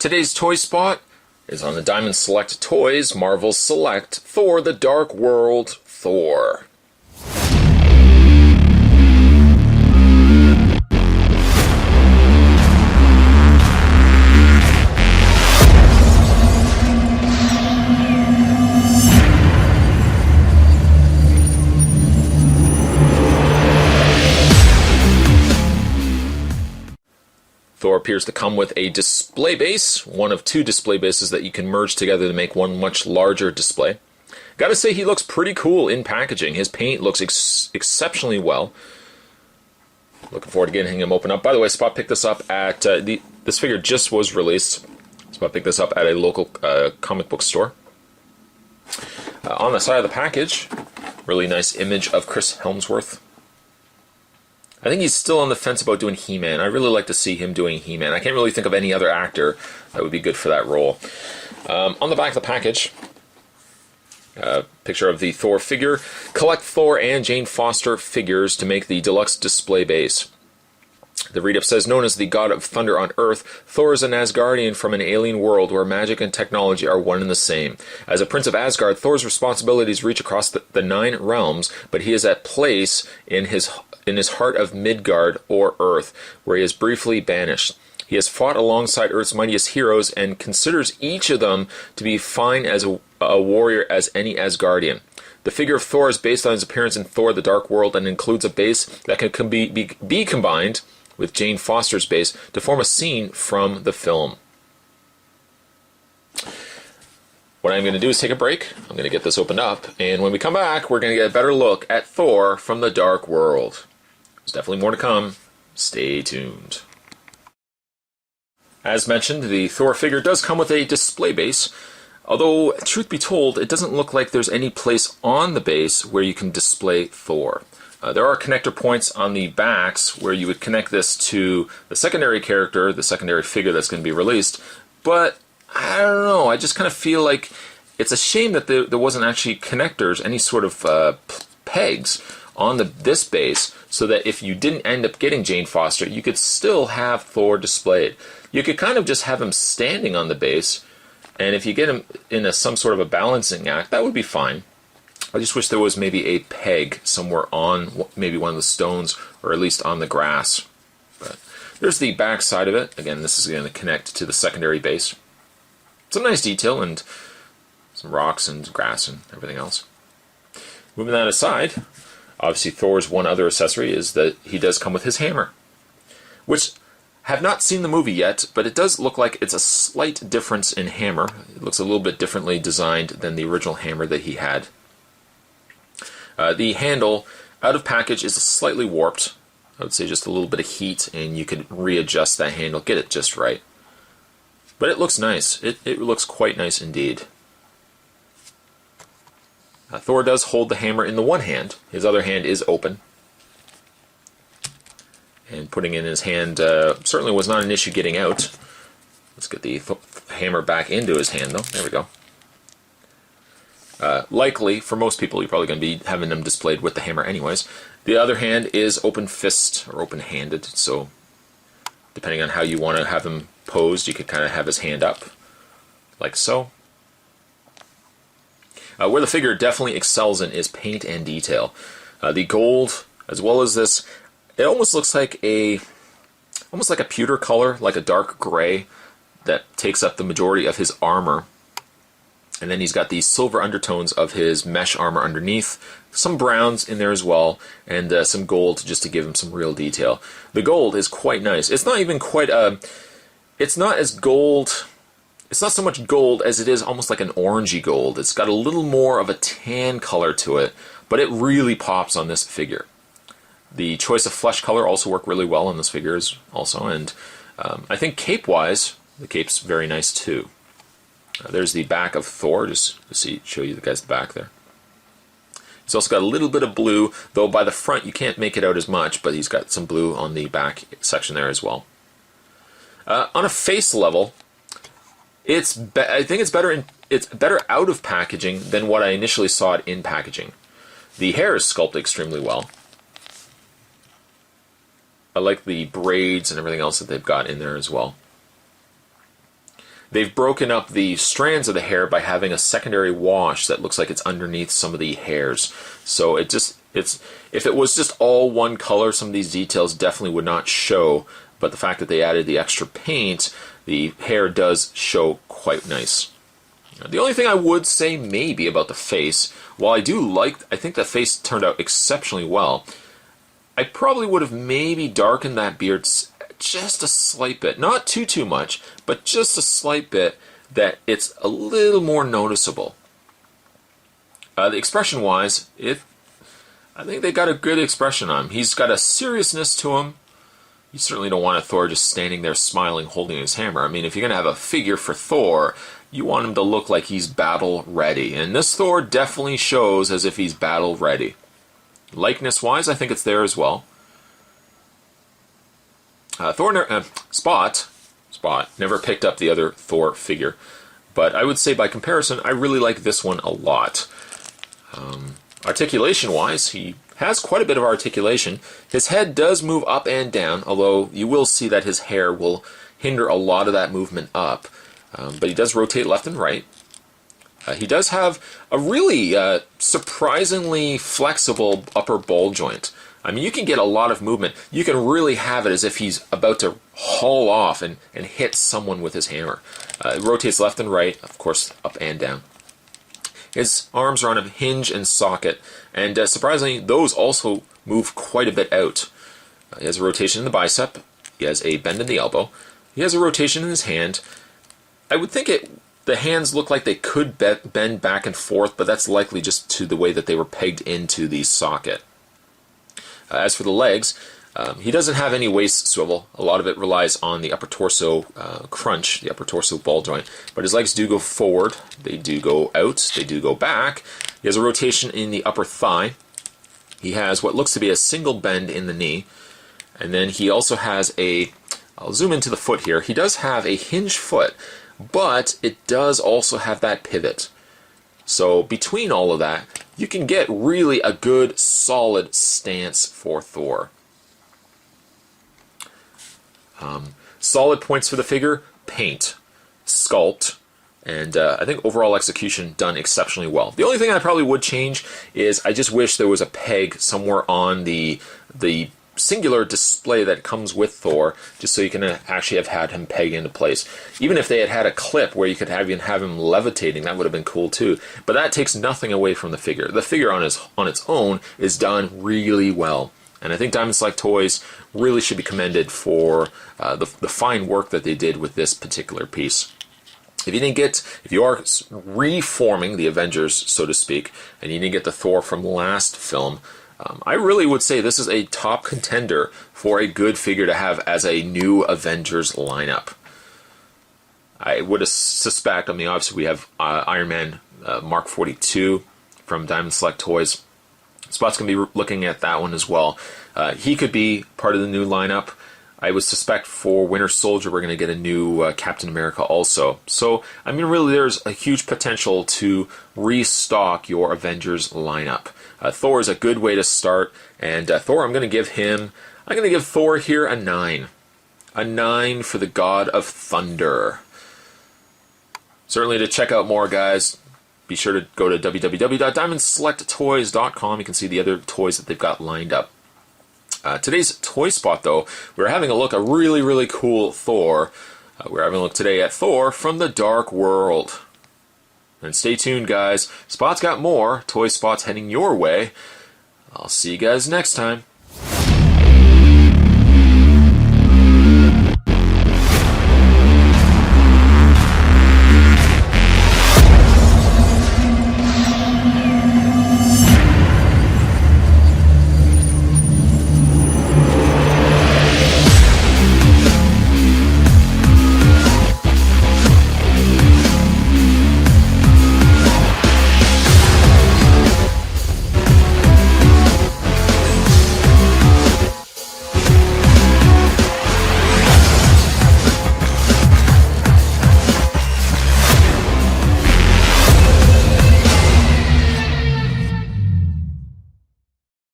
Today's toy spot is on the Diamond Select Toys Marvel Select Thor the Dark World Thor. Thor appears to come with a display base, one of two display bases that you can merge together to make one much larger display. Gotta say, he looks pretty cool in packaging. His paint looks exceptionally well. Looking forward to getting him open up. By the way, Spot picked this up at, this figure just was released. Spot picked this up at a local comic book store. On the side of the package, really nice image of Chris Hemsworth. I think he's still on the fence about doing He-Man. I really like to see him doing He-Man. I can't really think of any other actor that would be good for that role. On the back of the package, picture of the Thor figure. Collect Thor and Jane Foster figures to make the deluxe display base. The read-up says, known as the God of Thunder on Earth, Thor is an Asgardian from an alien world where magic and technology are one and the same. As a prince of Asgard, Thor's responsibilities reach across the 9 realms, but he is at place in his heart of Midgard, or Earth, where he is briefly banished. He has fought alongside Earth's mightiest heroes and considers each of them to be fine as a warrior as any Asgardian. The figure of Thor is based on his appearance in Thor the Dark World and includes a base that can be combined with Jane Foster's base to form a scene from the film. What I'm going to do is take a break. I'm going to get this opened up, and when we come back, we're going to get a better look at Thor from the Dark World. There's definitely more to come. Stay tuned. As mentioned, the Thor figure does come with a display base, although, truth be told, it doesn't look like there's any place on the base where you can display Thor. There are connector points on the backs where you would connect this to the secondary character, the secondary figure that's going to be released, but I don't know, I just kind of feel like it's a shame that there wasn't actually connectors, any sort of pegs on this base, so that if you didn't end up getting Jane Foster, you could still have Thor displayed. You could kind of just have him standing on the base, and if you get him in some sort of a balancing act, that would be fine. I just wish there was maybe a peg somewhere on maybe one of the stones, or at least on the grass. But there's the back side of it. Again, this is going to connect to the secondary base. Some nice detail and some rocks and grass and everything else. Moving that aside, obviously Thor's one other accessory is that he does come with his hammer, which have not seen the movie yet, but it does look like it's a slight difference in hammer. It looks a little bit differently designed than the original hammer that he had. The handle out of package is slightly warped. I would say just a little bit of heat and you could readjust that handle, get it just right. But it looks nice. It looks quite nice indeed. Thor does hold the hammer in the one hand. His other hand is open. And putting it in his hand certainly was not an issue getting out. Let's get the hammer back into his hand though. There we go. Likely, for most people, you're probably going to be having them displayed with the hammer anyways. The other hand is open fist, or open-handed, so depending on how you want to have him posed, you could kind of have his hand up, like so. Where the figure definitely excels in is paint and detail. The gold, as well as this, it almost looks like a pewter color, like a dark gray, that takes up the majority of his armor. And then he's got these silver undertones of his mesh armor underneath, some browns in there as well, and some gold just to give him some real detail. The gold is quite nice. It's not even quite it's not as gold, it's not so much gold as it is almost like an orangey gold. It's got a little more of a tan color to it, but it really pops on this figure. The choice of flesh color also worked really well on this figure also, and I think cape-wise, the cape's very nice too. There's the back of Thor, just to show you the guys the back there. He's also got a little bit of blue, though by the front you can't make it out as much, but he's got some blue on the back section there as well. On a face level, I think it's better out of packaging than what I initially saw it in packaging. The hair is sculpted extremely well. I like the braids and everything else that they've got in there as well. they've broken up the strands of the hair by having a secondary wash that looks like it's underneath some of the hairs. So if it was just all one color, some of these details definitely would not show, but the fact that they added the extra paint, the hair does show quite nice. The only thing I would say maybe about the face, while I think the face turned out exceptionally well, I probably would have maybe darkened that beard just a slight bit. Not too much, but just a slight bit, that it's a little more noticeable. The expression-wise, I think they got a good expression on him. He's got a seriousness to him. You certainly don't want a Thor just standing there smiling, holding his hammer. I mean, if you're going to have a figure for Thor, you want him to look like he's battle ready. And this Thor definitely shows as if he's battle ready. Likeness-wise, I think it's there as well. Spot never picked up the other Thor figure. But I would say by comparison, I really like this one a lot. Articulation-wise, he has quite a bit of articulation. His head does move up and down, although you will see that his hair will hinder a lot of that movement up. But he does rotate left and right. He does have a really surprisingly flexible upper ball joint. I mean, you can get a lot of movement. You can really have it as if he's about to haul off and hit someone with his hammer. It rotates left and right, of course, up and down. His arms are on a hinge and socket, and surprisingly, those also move quite a bit out. He has a rotation in the bicep. He has a bend in the elbow. He has a rotation in his hand. I would think the hands look like they could bend back and forth, but that's likely just to the way that they were pegged into the socket. As for the legs, he doesn't have any waist swivel. A lot of it relies on the upper torso crunch, the upper torso ball joint. But his legs do go forward, they do go out, they do go back. He has a rotation in the upper thigh. He has what looks to be a single bend in the knee. And then he also has I'll zoom into the foot here. He does have a hinge foot, but it does also have that pivot. So between all of that, you can get really a good, solid stance for Thor. Solid points for the figure: paint, sculpt, and I think overall execution done exceptionally well. The only thing I probably would change is I just wish there was a peg somewhere on the singular display that comes with Thor, just so you can actually have had him peg into place. Even if they had a clip where you could have him levitating, that would have been cool too. But that takes nothing away from the figure. The figure on its own is done really well. And I think Diamond Select Toys really should be commended for the fine work that they did with this particular piece. If you are reforming the Avengers, so to speak, and you didn't get the Thor from last film, I really would say this is a top contender for a good figure to have as a new Avengers lineup. I would suspect, I mean, obviously we have Iron Man Mark 42 from Diamond Select Toys. Spot's going to be looking at that one as well. He could be part of the new lineup. I would suspect for Winter Soldier we're going to get a new Captain America also. So, I mean, really there's a huge potential to restock your Avengers lineup. Thor is a good way to start, and Thor, I'm going to give Thor here a 9. A 9 for the God of Thunder. Certainly to check out more, guys, be sure to go to www.diamondselecttoys.com. You can see the other toys that they've got lined up. Today's Toy Spot, though, we're having a look at a really, really cool Thor. We're having a look today at Thor from the Dark World. And stay tuned, guys. Spot's got more Toy Spots heading your way. I'll see you guys next time.